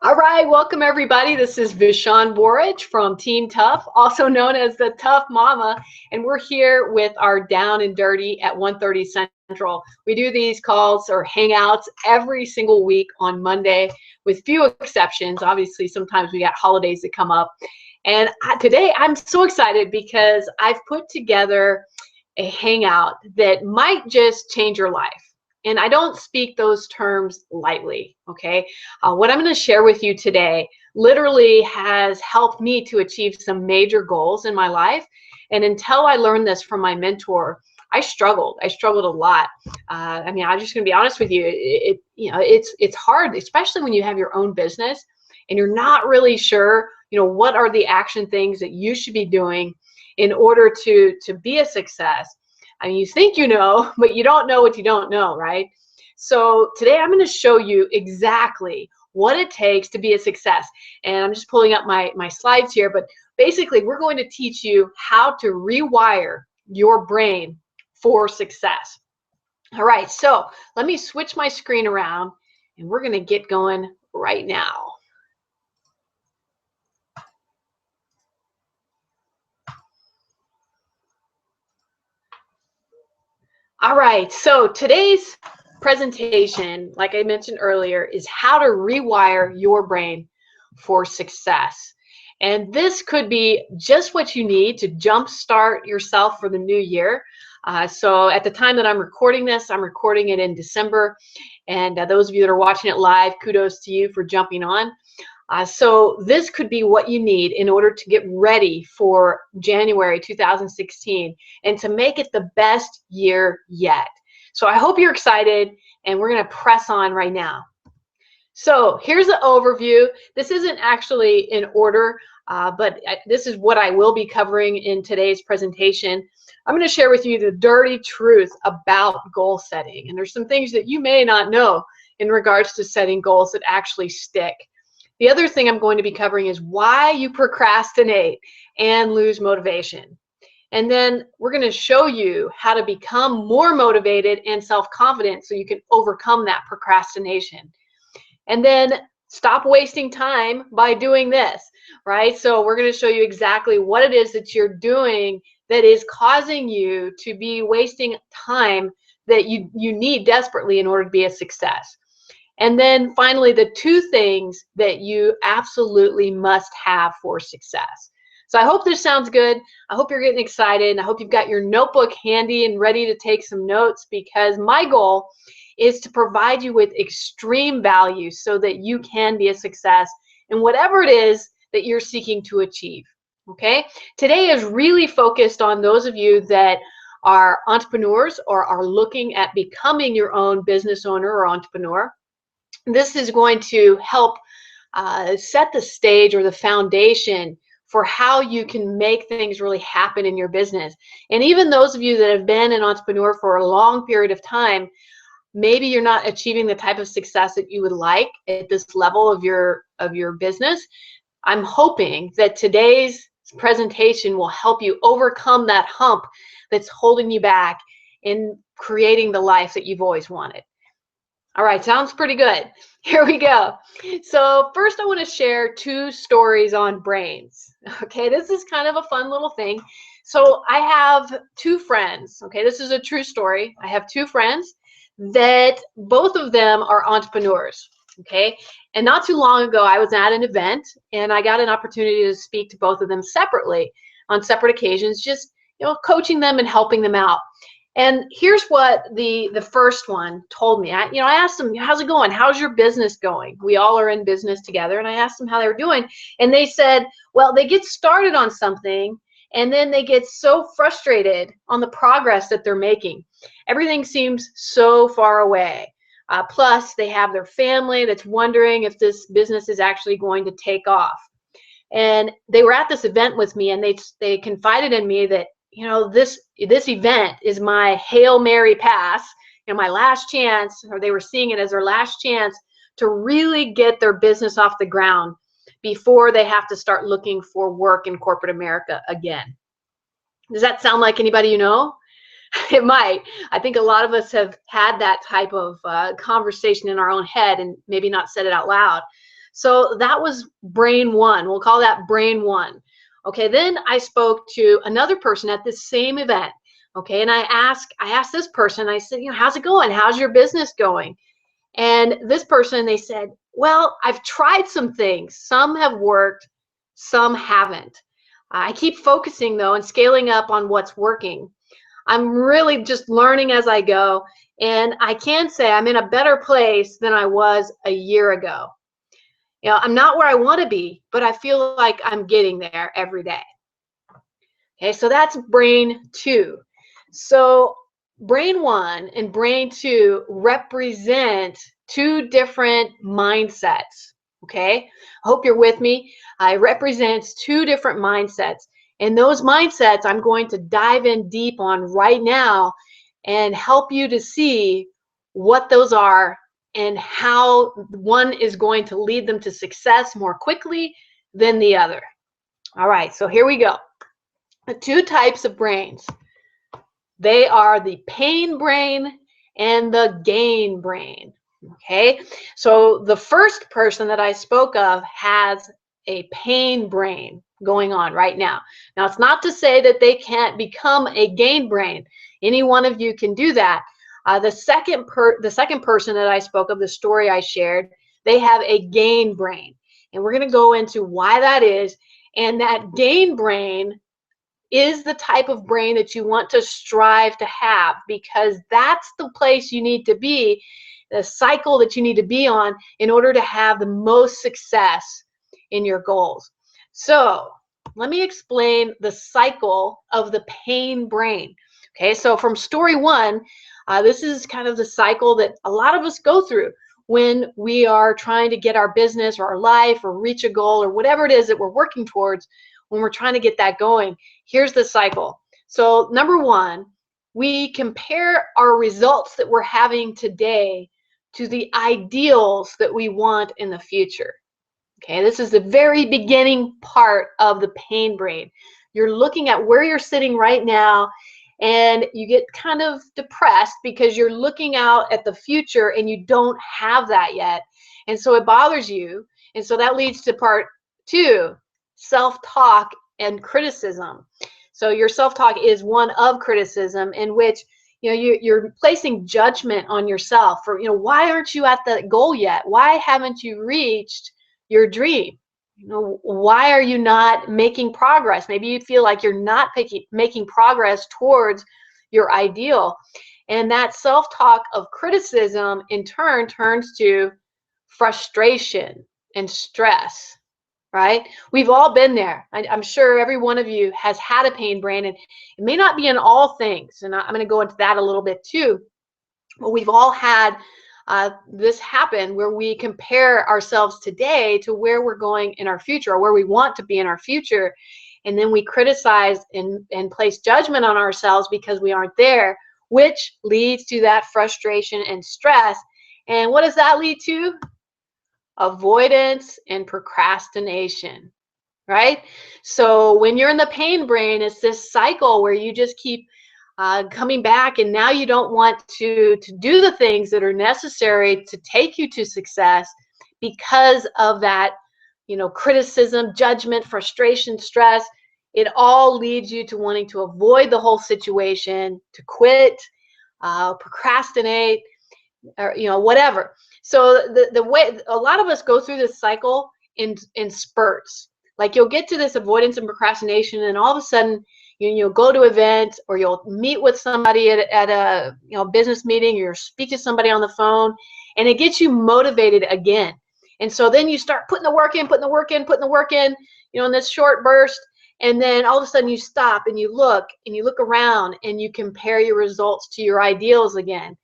All right, welcome everybody. This is Vishan Borich from Team Tough, also known as the Tough Mama, and we're here with our Down and Dirty at 1:30 Central. We do these calls or hangouts every single week on Monday, with few exceptions. Obviously, sometimes we got holidays that come up. And today I'm so excited because I've put together a hangout that might just change your life. And I don't speak those terms lightly, okay? What I'm going to share with you today literally has helped me to achieve some major goals in my life. And until I learned this from my mentor, I struggled. I struggled a lot. I'm just going to be honest with you. It's hard, especially when you have your own business and you're not really sure, what are the action things that you should be doing in order to be a success. I mean, you think you know, but you don't know what you don't know, right? So today I'm going to show you exactly what it takes to be a success. And I'm just pulling up my slides here, but basically we're going to teach you how to rewire your brain for success. All right, so let me switch my screen around and we're going to get going right now. All right, so today's presentation, like I mentioned earlier, is how to rewire your brain for success. And this could be just what you need to jumpstart yourself for the new year. So at the time that I'm recording this, I'm recording it in December. And those of you that are watching it live, kudos to you for jumping on. So this could be what you need in order to get ready for January 2016 and to make it the best year yet. So I hope you're excited, and we're going to press on right now. So here's the overview. This isn't actually in order, but this is what I will be covering in today's presentation. I'm going to share with you the dirty truth about goal setting. And there's some things that you may not know in regards to setting goals that actually stick. The other thing I'm going to be covering is why you procrastinate and lose motivation. And then we're going to show you how to become more motivated and self-confident so you can overcome that procrastination. And then stop wasting time by doing this, right? So we're going to show you exactly what it is that you're doing that is causing you to be wasting time that you need desperately in order to be a success. And then finally, the two things that you absolutely must have for success. So I hope this sounds good. I hope you're getting excited. And I hope you've got your notebook handy and ready to take some notes, because my goal is to provide you with extreme value so that you can be a success in whatever it is that you're seeking to achieve. Okay? Today is really focused on those of you that are entrepreneurs or are looking at becoming your own business owner or entrepreneur. This is going to help set the stage or the foundation for how you can make things really happen in your business. And even those of you that have been an entrepreneur for a long period of time, maybe you're not achieving the type of success that you would like at this level of your business. I'm hoping that today's presentation will help you overcome that hump that's holding you back in creating the life that you've always wanted. All right, sounds pretty good. Here we go. So first I want to share two stories on brains. Okay, this is kind of a fun little thing. So I have two friends. Okay, this is a true story. I have two friends that both of them are entrepreneurs. Okay, and not too long ago I was at an event and I got an opportunity to speak to both of them separately on separate occasions, just coaching them and helping them out. And here's what the first one told me. I asked them, how's it going? How's your business going? We all are in business together. And I asked them how they were doing. And they said, well, they get started on something and then they get so frustrated on the progress that they're making. Everything seems so far away. Plus, they have their family that's wondering if this business is actually going to take off. And they were at this event with me and they confided in me that, this event is my Hail Mary pass, my last chance, or they were seeing it as their last chance to really get their business off the ground before they have to start looking for work in corporate America again. Does that sound like anybody you know? It might. I think a lot of us have had that type of conversation in our own head and maybe not said it out loud. So that was brain one. We'll call that brain one. Okay, then I spoke to another person at this same event. Okay, and I asked this person, I said, how's it going? How's your business going? And this person, they said, well, I've tried some things. Some have worked, some haven't. I keep focusing though and scaling up on what's working. I'm really just learning as I go. And I can say I'm in a better place than I was a year ago. I'm not where I want to be, but I feel like I'm getting there every day. Okay, so that's brain two. So brain one and brain two represent two different mindsets. Okay, I hope you're with me. It represents two different mindsets. And those mindsets I'm going to dive in deep on right now and help you to see what those are and how one is going to lead them to success more quickly than the other. All right, so here we go. The two types of brains. They are the pain brain and the gain brain. Okay, so the first person that I spoke of has a pain brain going on right now. Now, it's not to say that they can't become a gain brain. Any one of you can do that. The second person that I spoke of, the story I shared, they have a gain brain. And we're going to go into why that is. And that gain brain is the type of brain that you want to strive to have, because that's the place you need to be, the cycle that you need to be on in order to have the most success in your goals. So let me explain the cycle of the pain brain. Okay, so from story one, this is kind of the cycle that a lot of us go through when we are trying to get our business or our life or reach a goal or whatever it is that we're working towards. When we're trying to get that going, here's the cycle. So number one, we compare our results that we're having today to the ideals that we want in the future. Okay, this is the very beginning part of the pain brain. You're looking at where you're sitting right now, and you get kind of depressed because you're looking out at the future and you don't have that yet. And so it bothers you. And so that leads to part two, self-talk and criticism. So your self-talk is one of criticism, in which you're placing judgment on yourself for why aren't you at that goal yet? Why haven't you reached your dream? Why are you not making progress? Maybe you feel like you're not making progress towards your ideal. And that self-talk of criticism in turn turns to frustration and stress. Right? We've all been there. I'm sure every one of you has had a pain brain, and it may not be in all things. And I'm going to go into that a little bit too. But we've all had this happen where we compare ourselves today to where we're going in our future, or where we want to be in our future. And then we criticize and place judgment on ourselves because we aren't there, which leads to that frustration and stress. And what does that lead to? Avoidance and procrastination, right? So when you're in the pain brain, it's this cycle where you just keep coming back, and now you don't want to do the things that are necessary to take you to success because of that, criticism, judgment, frustration, stress. It all leads you to wanting to avoid the whole situation, to quit, procrastinate, or whatever. So the way a lot of us go through this cycle in spurts. Like you'll get to this avoidance and procrastination, and all of a sudden you'll go to an event, or you'll meet with somebody at a business meeting, or you'll speak to somebody on the phone, and it gets you motivated again. And so then you start putting the work in, in this short burst, and then all of a sudden you stop and you look around and you compare your results to your ideals again.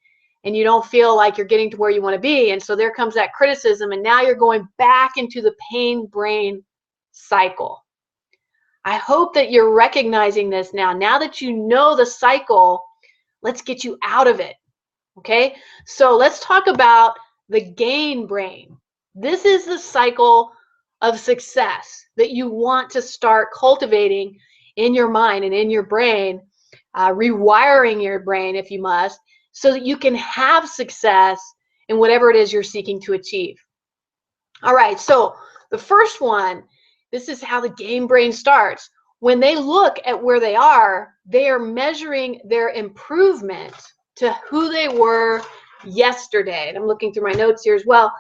And you don't feel like you're getting to where you want to be. And so there comes that criticism, and now you're going back into the pain brain cycle. I hope that you're recognizing this now. Now that you know the cycle, let's get you out of it. Okay? So let's talk about the gain brain. This is the cycle of success that you want to start cultivating in your mind and in your brain, rewiring your brain if you must, so that you can have success in whatever it is you're seeking to achieve. All right, so the first one, this is how the game brain starts. When they look at where they are measuring their improvement to who they were yesterday. And I'm looking through my notes here as well.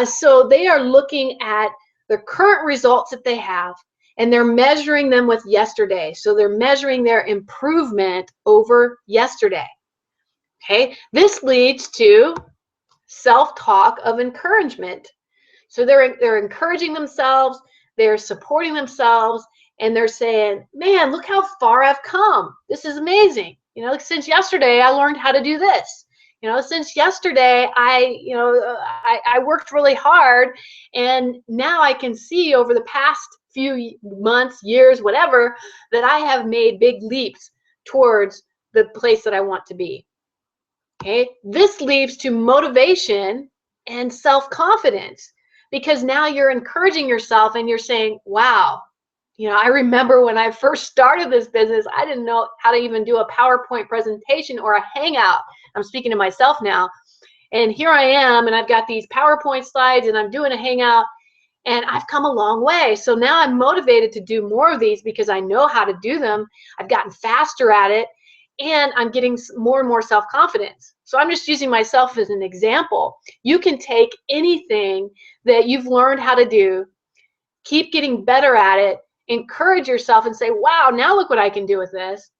So they are looking at the current results that they have, and they're measuring them with yesterday. So they're measuring their improvement over yesterday. Okay, this leads to self-talk of encouragement. So they're encouraging themselves, they're supporting themselves, and they're saying, man, look how far I've come. This is amazing. You know, since yesterday I learned how to do this. You know, since yesterday I worked really hard, and now I can see over the past few months, years, whatever, that I have made big leaps towards the place that I want to be. Okay, this leads to motivation and self-confidence, because now you're encouraging yourself and you're saying, wow, you know, I remember when I first started this business, I didn't know how to even do a PowerPoint presentation or a Hangout. I'm speaking to myself now. And here I am, and I've got these PowerPoint slides, and I'm doing a Hangout, and I've come a long way. So now I'm motivated to do more of these because I know how to do them. I've gotten faster at it, and I'm getting more and more self-confidence. So I'm just using myself as an example. You can take anything that you've learned how to do, keep getting better at it, encourage yourself and say, wow, now look what I can do with this.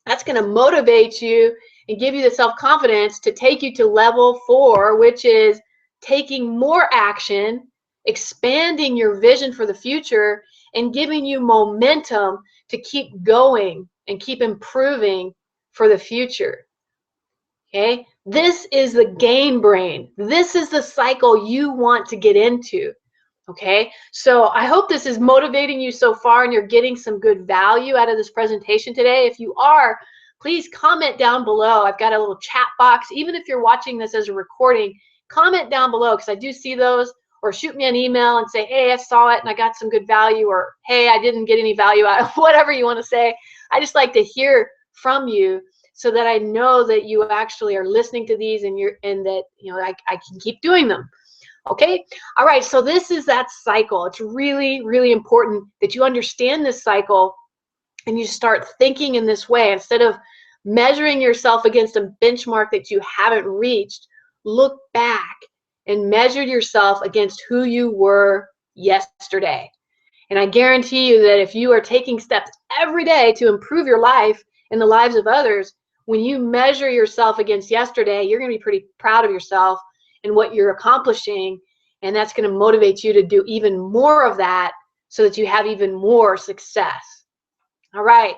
That's going to motivate you and give you the self-confidence to take you to level 4, which is taking more action, expanding your vision for the future, and giving you momentum to keep going and keep improving for the future. Okay, this is the game brain. This is the cycle you want to get into. Okay, so I hope this is motivating you so far and you're getting some good value out of this presentation today. If you are, please comment down below. I've got a little chat box. Even if you're watching this as a recording, comment down below, because I do see those, or shoot me an email and say, hey, I saw it and I got some good value, or hey, I didn't get any value out of whatever you want to say. I just like to hear from you so that I know that you actually are listening to these, and that I can keep doing them. Okay, all right, so this is that cycle. It's really, really important that you understand this cycle and you start thinking in this way. Instead of measuring yourself against a benchmark that you haven't reached, look back and measure yourself against who you were yesterday. And I guarantee you that if you are taking steps every day to improve your life and the lives of others, when you measure yourself against yesterday, you're going to be pretty proud of yourself and what you're accomplishing, and that's going to motivate you to do even more of that so that you have even more success. All right,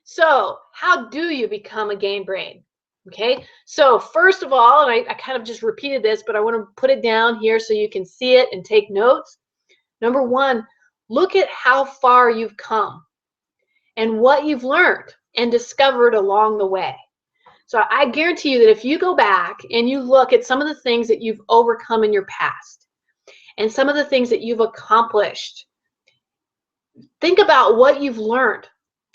so how do you become a game brain? Okay, so first of all, and I kind of just repeated this, but I want to put it down here so you can see it and take notes. Number one, look at how far you've come and what you've learned and discovered along the way. So I guarantee you that if you go back and you look at some of the things that you've overcome in your past and some of the things that you've accomplished, think about what you've learned.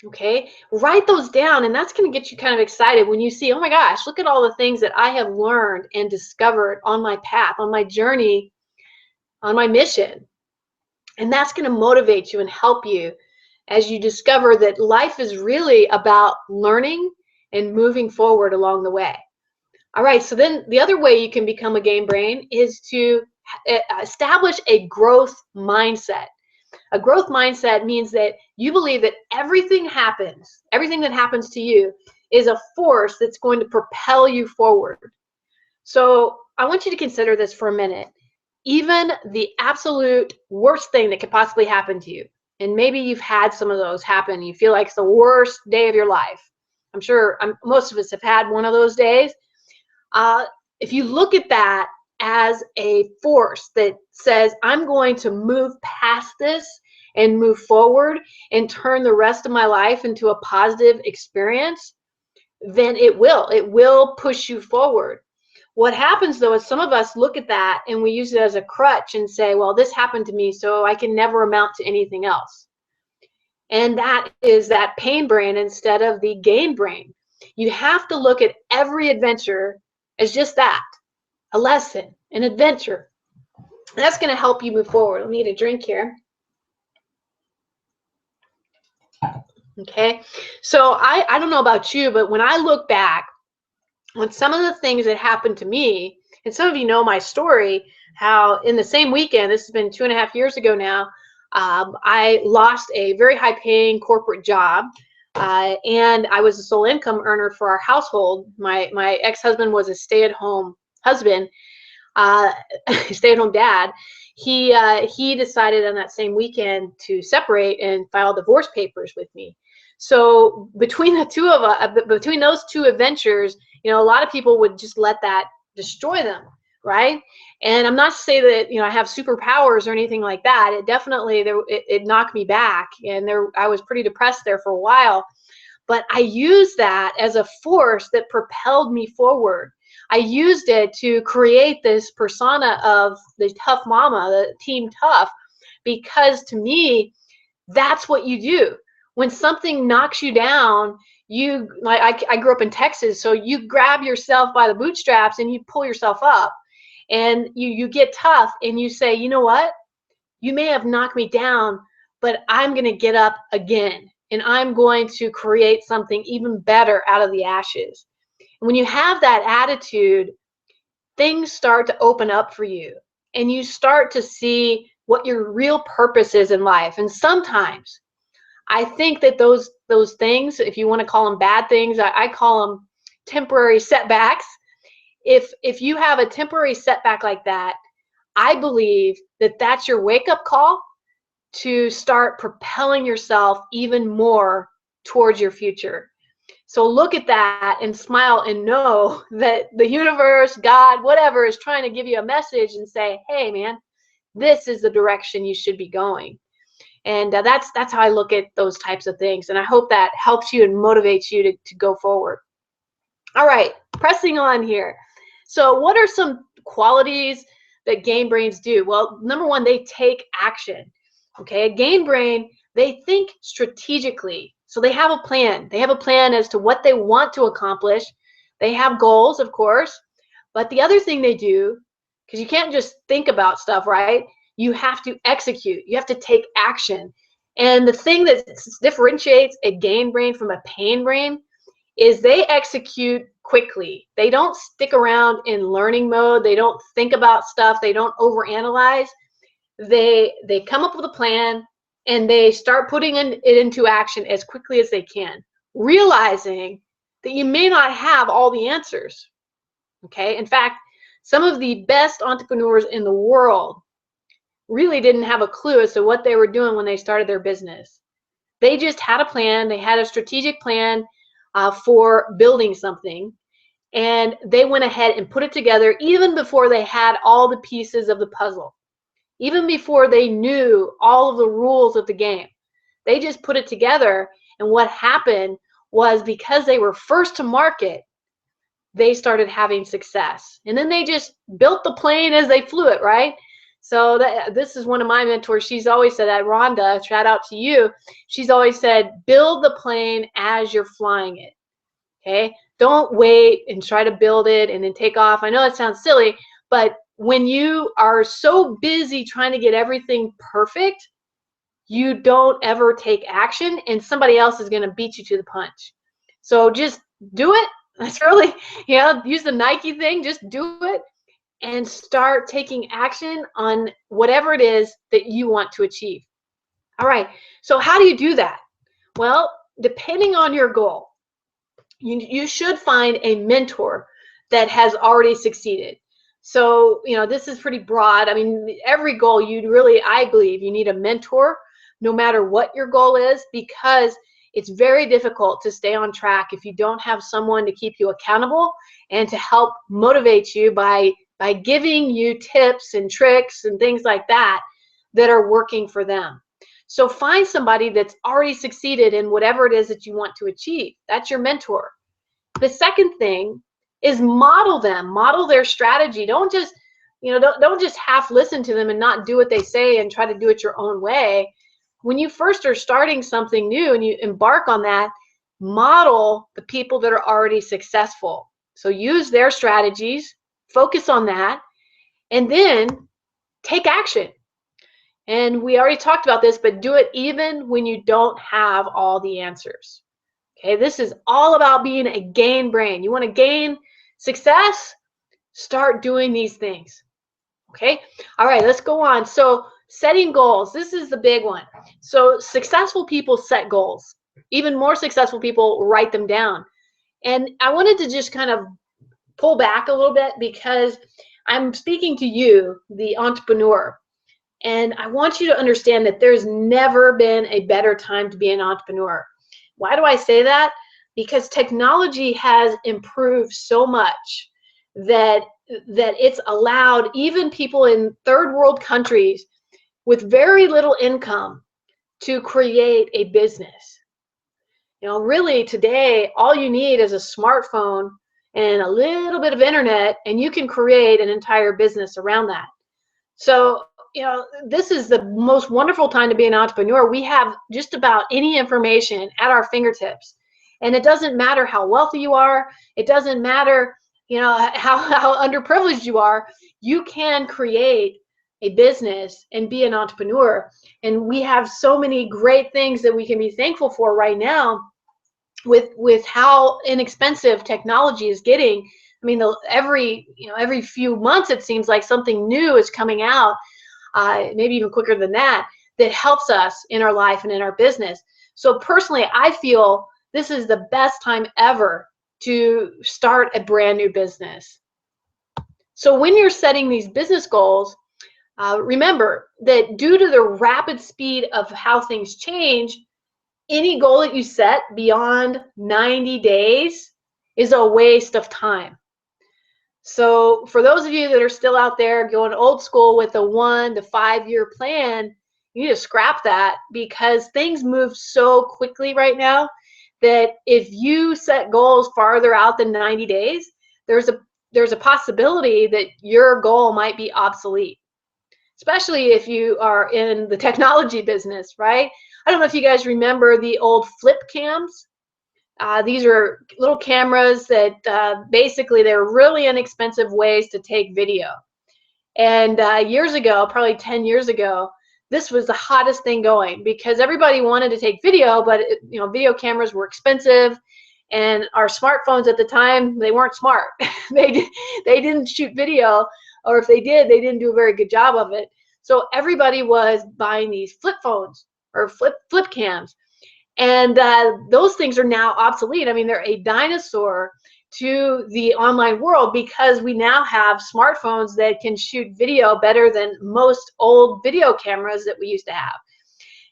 Okay, write those down, and that's going to get you kind of excited when you see, oh my gosh, look at all the things that I have learned and discovered on my path, on my journey, on my mission. And that's going to motivate you and help you as you discover that life is really about learning and moving forward along the way. All right, so then the other way you can become a game brain is to establish a growth mindset. A growth mindset means that you believe that everything that happens to you is a force that's going to propel you forward. So I want you to consider this for a minute. Even the absolute worst thing that could possibly happen to you, and maybe you've had some of those happen, you feel like it's the worst day of your life. I'm sure most of us have had one of those days. If you look at that as a force that says, I'm going to move past this and move forward and turn the rest of my life into a positive experience, then it will push you forward. What happens though is some of us look at that and we use it as a crutch and say, well, this happened to me, so I can never amount to anything else. And that is that pain brain instead of the gain brain. You have to look at every adventure as just that, a lesson, an adventure. That's going to help you move forward. Let me get a drink here. Okay, so I don't know about you, but when I look back on some of the things that happened to me, and some of you know my story, how in the same weekend, this has been 2.5 years ago now, I lost a very high-paying corporate job, and I was a sole income earner for our household. My ex-husband was a stay-at-home husband, uh, stay-at-home dad. He decided on that same weekend to separate and file divorce papers with me. So between the two of us, between those two adventures, a lot of people would just let that destroy them, right? And I'm not to say that I have superpowers or anything like that. It definitely it knocked me back, and I was pretty depressed there for a while. But I used that as a force that propelled me forward. I used it to create this persona of the tough mama, the team tough, because to me, that's what you do. When something knocks you down, you like I grew up in Texas, so you grab yourself by the bootstraps and you pull yourself up, and you get tough and you say, you know what? You may have knocked me down, but I'm going to get up again, and I'm going to create something even better out of the ashes. And when you have that attitude, things start to open up for you, and you start to see what your real purpose is in life. And sometimes I think that those things, if you want to call them bad things, I call them temporary setbacks. If you have a temporary setback like that, I believe that that's your wake-up call to start propelling yourself even more towards your future. So look at that and smile and know that the universe, God, whatever, is trying to give you a message and say, hey, man, this is the direction you should be going. And that's how I look at those types of things. And I hope that helps you and motivates you to go forward. All right, pressing on here. So what are some qualities that game brains do? Well, number one, they take action. Okay, a game brain, they think strategically. So they have a plan. They have a plan as to what they want to accomplish. They have goals, of course. But the other thing they do, because you can't just think about stuff, right? You have to execute. You have to take action. And the thing that differentiates a game brain from a pain brain is they execute quickly. They don't stick around in learning mode. They don't think about stuff. They don't overanalyze. They come up with a plan and they start putting it into action as quickly as they can, realizing that you may not have all the answers. Okay. In fact, some of the best entrepreneurs in the world really didn't have a clue as to what they were doing when they started their business. They just had a plan. They had a strategic plan for building something, and they went ahead and put it together even before they had all the pieces of the puzzle, even before they knew all of the rules of the game. They just put it together, and what happened was, because they were first to market, they started having success. And then they just built the plane as they flew it, right? So this is one of my mentors. She's always said that, Rhonda, shout out to you. She's always said, build the plane as you're flying it. Okay? Don't wait and try to build it and then take off. I know that sounds silly, but when you are so busy trying to get everything perfect, you don't ever take action, and somebody else is going to beat you to the punch. So just do it. That's really, use the Nike thing. Just do it and start taking action on whatever it is that you want to achieve. All right. So how do you do that? Well, depending on your goal, you should find a mentor that has already succeeded. So, this is pretty broad. I mean, every goal I believe you need a mentor no matter what your goal is, because it's very difficult to stay on track if you don't have someone to keep you accountable and to help motivate you by giving you tips and tricks and things like that are working for them. So find somebody that's already succeeded in whatever it is that you want to achieve. That's your mentor. The second thing is model them, model their strategy. Don't just, don't just half listen to them and not do what they say and try to do it your own way. When you first are starting something new and you embark on that, model the people that are already successful. So use their strategies, focus on that, and then take action. And we already talked about this, but do it even when you don't have all the answers. Okay, this is all about being a gain brain. You want to gain success? Start doing these things. Okay, all right, let's go on. So setting goals, this is the big one. So successful people set goals. Even more successful people write them down. And I wanted to just kind of pull back a little bit because I'm speaking to you, the entrepreneur. And I want you to understand that there's never been a better time to be an entrepreneur. Why do I say that? Because technology has improved so much that it's allowed even people in third world countries with very little income to create a business. You know, really today, all you need is a smartphone and a little bit of internet, and you can create an entire business around that. So, you know, this is the most wonderful time to be an entrepreneur. We have just about any information at our fingertips. And it doesn't matter how wealthy you are. It doesn't matter, you know, how underprivileged you are. You can create a business and be an entrepreneur. And we have so many great things that we can be thankful for right now with how inexpensive technology is getting. I mean, every few months it seems like something new is coming out, maybe even quicker than that, that helps us in our life and in our business. So personally, I feel this is the best time ever to start a brand new business. So when you're setting these business goals, remember that due to the rapid speed of how things change, any goal that you set beyond 90 days is a waste of time. So for those of you that are still out there going old school with a 1 to 5 year plan, you need to scrap that because things move so quickly right now that if you set goals farther out than 90 days, there's a possibility that your goal might be obsolete, especially if you are in the technology business, right? I don't know if you guys remember the old flip cams. These are little cameras that basically they're really inexpensive ways to take video. And years ago, probably 10 years ago, this was the hottest thing going because everybody wanted to take video, but video cameras were expensive, and our smartphones at the time, they weren't smart. they didn't shoot video, or if they did, they didn't do a very good job of it. So everybody was buying these flip phones or flip cams. And those things are now obsolete. I mean, they're a dinosaur to the online world because we now have smartphones that can shoot video better than most old video cameras that we used to have.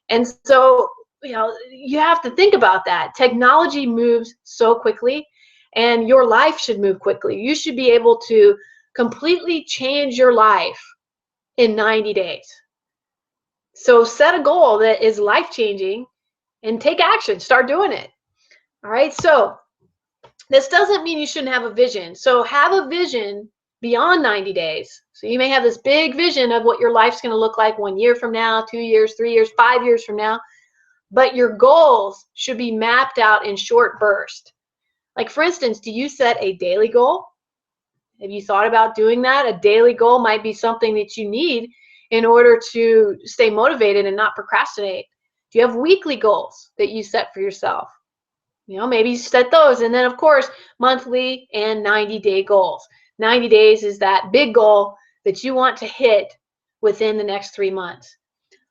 And so, you have to think about that. Technology moves so quickly, and your life should move quickly. You should be able to completely change your life in 90 days. So set a goal that is life-changing and take action. Start doing it. All right. So this doesn't mean you shouldn't have a vision. So have a vision beyond 90 days. So you may have this big vision of what your life's going to look like 1 year from now, 2 years, 3 years, 5 years from now. But your goals should be mapped out in short bursts. Like, for instance, do you set a daily goal? Have you thought about doing that? A daily goal might be something that you need in order to stay motivated and not procrastinate. Do you have weekly goals that you set for yourself? Maybe you set those. And then, of course, monthly and 90-day goals. 90 days is that big goal that you want to hit within the next 3 months.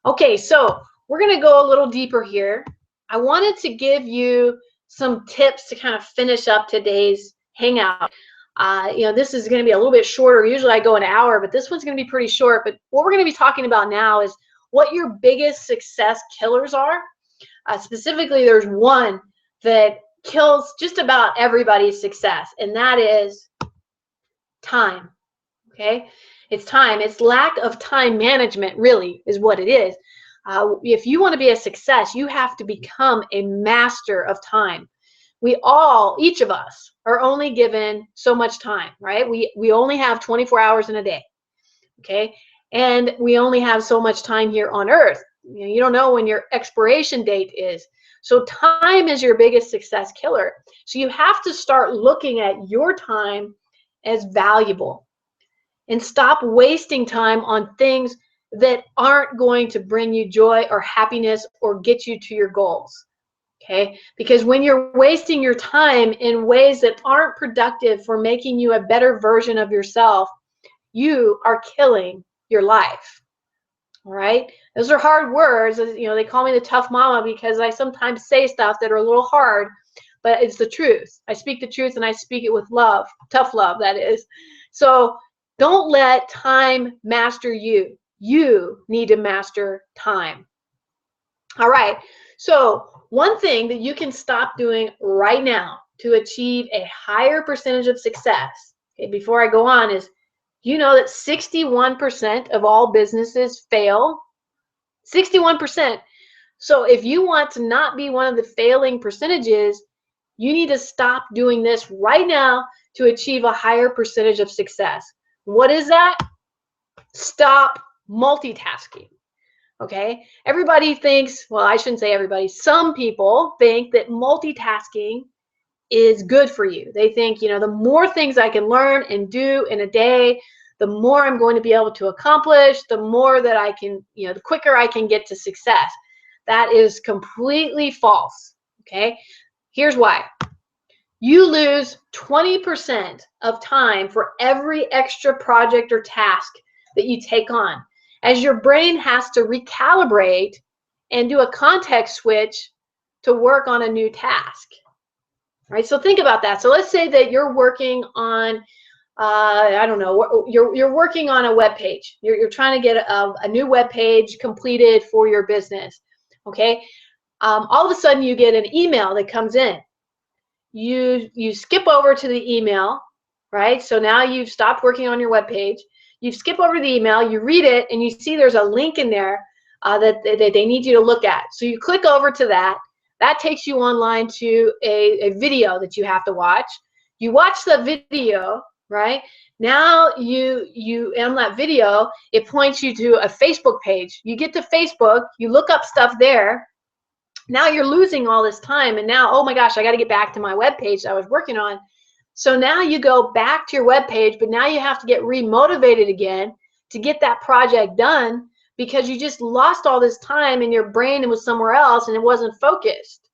Okay, so we're going to go a little deeper here. I wanted to give you some tips to kind of finish up today's hangout. This is going to be a little bit shorter. Usually I go an hour, but this one's going to be pretty short. But what we're going to be talking about now is what your biggest success killers are. Specifically, there's one that kills just about everybody's success, and that is time. Okay? It's time. It's lack of time management, really, is what it is. If you want to be a success, you have to become a master of time. Each of us are only given so much time, right? We only have 24 hours in a day, okay? And we only have so much time here on earth. You don't know when your expiration date is. So time is your biggest success killer. So you have to start looking at your time as valuable. and stop wasting time on things that aren't going to bring you joy or happiness or get you to your goals. Okay? Because when you're wasting your time in ways that aren't productive for making you a better version of yourself, you are killing your life. All right? Those are hard words. You know, they call me the tough mama because I sometimes say stuff that are a little hard, but it's the truth. I speak the truth and I speak it with love, tough love, that is. So don't let time master you. You need to master time. All right. So one thing that you can stop doing right now to achieve a higher percentage of success, okay, before I go on, is you know that 61% of all businesses fail? 61%. So if you want to not be one of the failing percentages, you need to stop doing this right now to achieve a higher percentage of success. What is that? Stop multitasking. Okay? Everybody thinks, well, I shouldn't say everybody, some people think that multitasking is good for you. They think, you know, the more things I can learn and do in a day, the more I'm going to be able to accomplish, the more that I can, you know, the quicker I can get to success. That is completely false. Okay? Here's why. You lose 20% of time for every extra project or task that you take on, as your brain has to recalibrate and do a context switch to work on a new task. Right? So think about that. So let's say that you're working on, I don't know, you're working on a web page. You're trying to get a new web page completed for your business. Okay? All of a sudden you get an email that comes in. You skip over to the email, right? So now you've stopped working on your web page. You skip over the email, you read it, and you see there's a link in there that they need you to look at. So you click over to that. That takes you online to a video that you have to watch. You watch the video, right? Now you on that video, it points you to a Facebook page. You get to Facebook, you look up stuff there. Now you're losing all this time, and now, oh my gosh, I got to get back to my web page that I was working on. So now you go back to your web page, but now you have to get remotivated again to get that project done because you just lost all this time and your brain was somewhere else and it wasn't focused.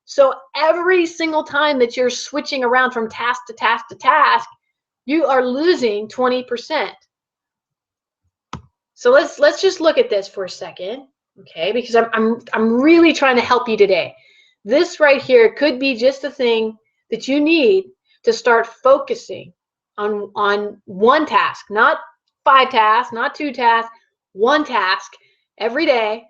So every single time that you're switching around from task to task to task, you are losing 20%. So let's just look at this for a second. Okay, because I'm really trying to help you today. This right here could be just the thing that you need to start focusing on one task, not 5 tasks, not 2 tasks, one task every day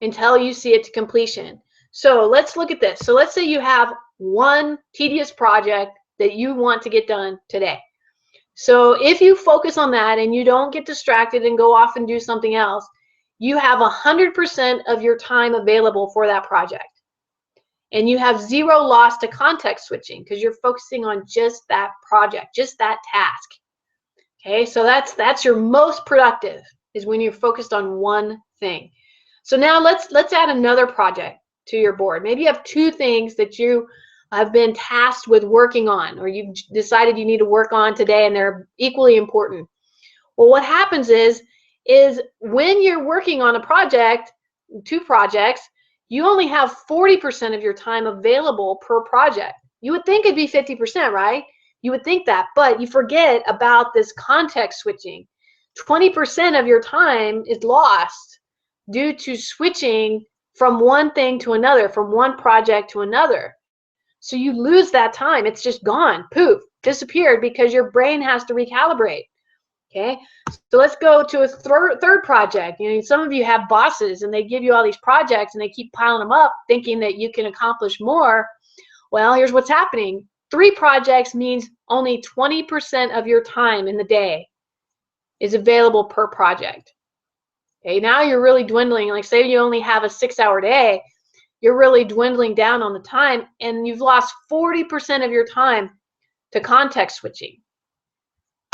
until you see it to completion. So let's look at this. So let's say you have one tedious project that you want to get done today. So if you focus on that and you don't get distracted and go off and do something else, you have 100% of your time available for that project. And you have 0 loss to context switching because you're focusing on just that project, just that task. Okay, so that's your most productive, is when you're focused on one thing. So now let's add another project to your board. Maybe you have 2 things that you have been tasked with working on, or you've decided you need to work on today and they're equally important. Well, what happens is when you're working on a project, 2 projects, you only have 40% of your time available per project. You would think it'd be 50%, right? You would think that, but you forget about this context switching. 20% of your time is lost due to switching from one thing to another, from one project to another. So you lose that time. It's just gone, poof, disappeared, because your brain has to recalibrate. Okay, so let's go to a third project. You know, some of you have bosses and they give you all these projects and they keep piling them up thinking that you can accomplish more. Well, here's what's happening. 3 projects means only 20% of your time in the day is available per project. Okay, now you're really dwindling. Like, say you only have a 6-hour day, you're really dwindling down on the time, and you've lost 40% of your time to context switching.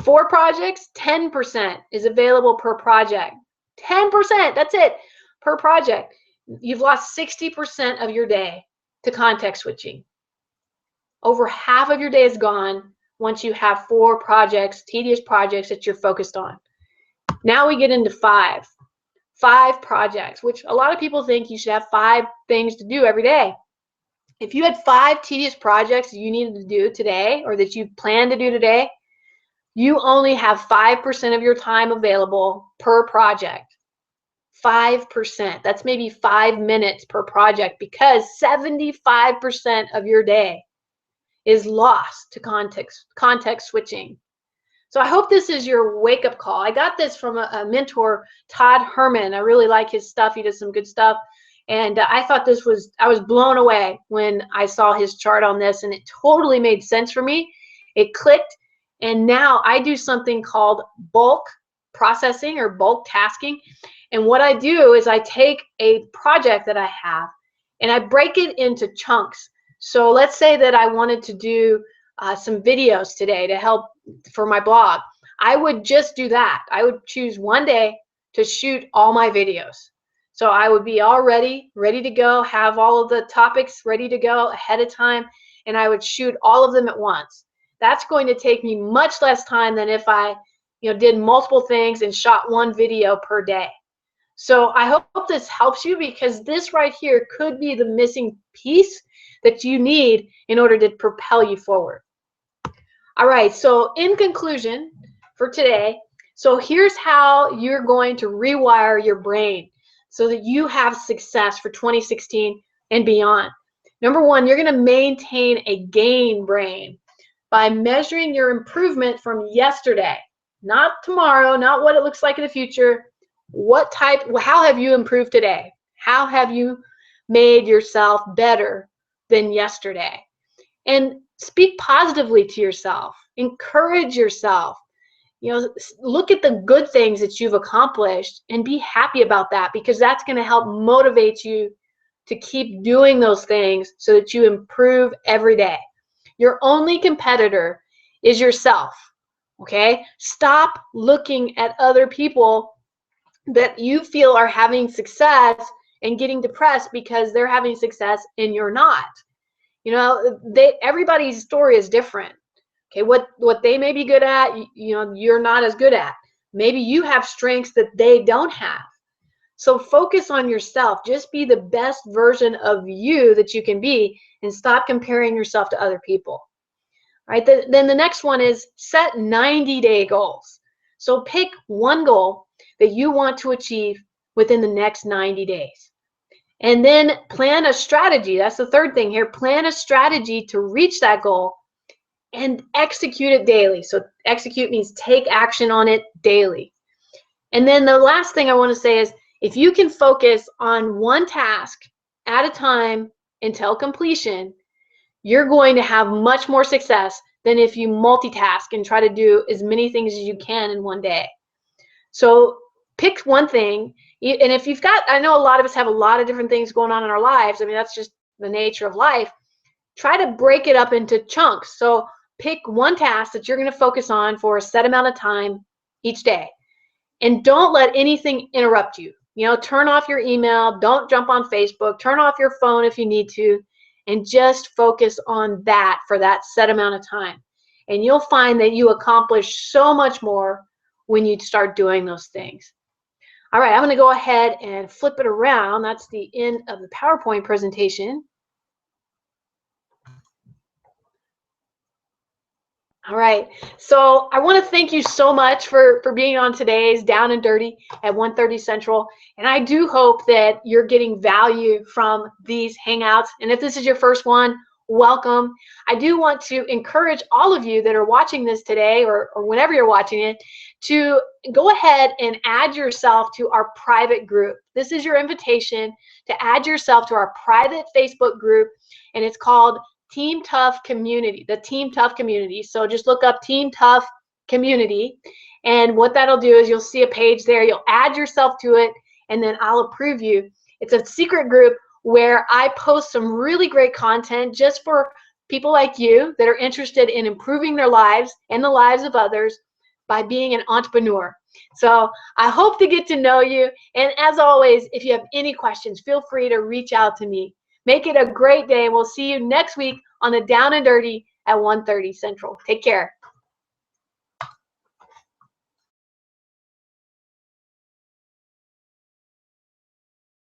4 projects, 10% is available per project. 10%, that's it, per project. You've lost 60% of your day to context switching. Over half of your day is gone once you have 4 projects, tedious projects that you're focused on. Now we get into 5 projects, which a lot of people think you should have 5 things to do every day. If you had 5 tedious projects you needed to do today, or that you plan to do today, you only have 5% of your time available per project. 5%. That's maybe 5 minutes per project, because 75% of your day is lost to context switching. So I hope this is your wake-up call. I got this from a mentor, Todd Herman. I really like his stuff. He does some good stuff. And I thought I was blown away when I saw his chart on this, and it totally made sense for me. It clicked, and now I do something called bulk processing or bulk tasking. And what I do is I take a project that I have and I break it into chunks. So let's say that I wanted to do some videos today to help for my blog. I would just do that. I would choose one day to shoot all my videos. So I would be all ready to go, have all of the topics ready to go ahead of time, and I would shoot all of them at once. That's going to take me much less time than if I did multiple things and shot one video per day. So I hope this helps you, because this right here could be the missing piece that you need in order to propel you forward. All right, so in conclusion for today, so here's how you're going to rewire your brain so that you have success for 2016 and beyond. Number 1, you're going to maintain a gain brain by measuring your improvement from yesterday, not tomorrow, not what it looks like in the future. How have you improved today? How have you made yourself better than yesterday? And speak positively to yourself. Encourage yourself. Look at the good things that you've accomplished and be happy about that, because that's going to help motivate you to keep doing those things so that you improve every day. Your only competitor is yourself, okay? Stop looking at other people that you feel are having success and getting depressed because they're having success and you're not. Everybody's story is different. Okay, what they may be good at, you're not as good at. Maybe you have strengths that they don't have. So focus on yourself. Just be the best version of you that you can be, and stop comparing yourself to other people. All right, then the next one is set 90-day goals. So pick one goal that you want to achieve within the next 90 days. And then plan a strategy. That's the third thing here. Plan a strategy to reach that goal and execute it daily. So execute means take action on it daily. And then the last thing I want to say is, if you can focus on one task at a time until completion, you're going to have much more success than if you multitask and try to do as many things as you can in one day. So pick one thing. And if you've got, I know a lot of us have a lot of different things going on in our lives. I mean, that's just the nature of life. Try to break it up into chunks. So pick one task that you're going to focus on for a set amount of time each day. And don't let anything interrupt you. Turn off your email. Don't jump on Facebook. Turn off your phone if you need to. And just focus on that for that set amount of time. And you'll find that you accomplish so much more when you start doing those things. All right, I'm going to go ahead and flip it around. That's the end of the PowerPoint presentation. All right, so I want to thank you so much for being on today's Down and Dirty at 1:30 Central. And I do hope that you're getting value from these Hangouts. And if this is your first one, welcome. I do want to encourage all of you that are watching this today, or whenever you're watching it, to go ahead and add yourself to our private group. This is your invitation to add yourself to our private Facebook group, and it's called Team Tough Community, the Team Tough Community. So just look up Team Tough Community, and what that'll do is you'll see a page there. You'll add yourself to it, and then I'll approve you. It's a secret group where I post some really great content just for people like you that are interested in improving their lives and the lives of others by being an entrepreneur. So I hope to get to know you. And as always, if you have any questions, feel free to reach out to me. Make it a great day. We'll see you next week on the Down and Dirty at 1:30 Central. Take care.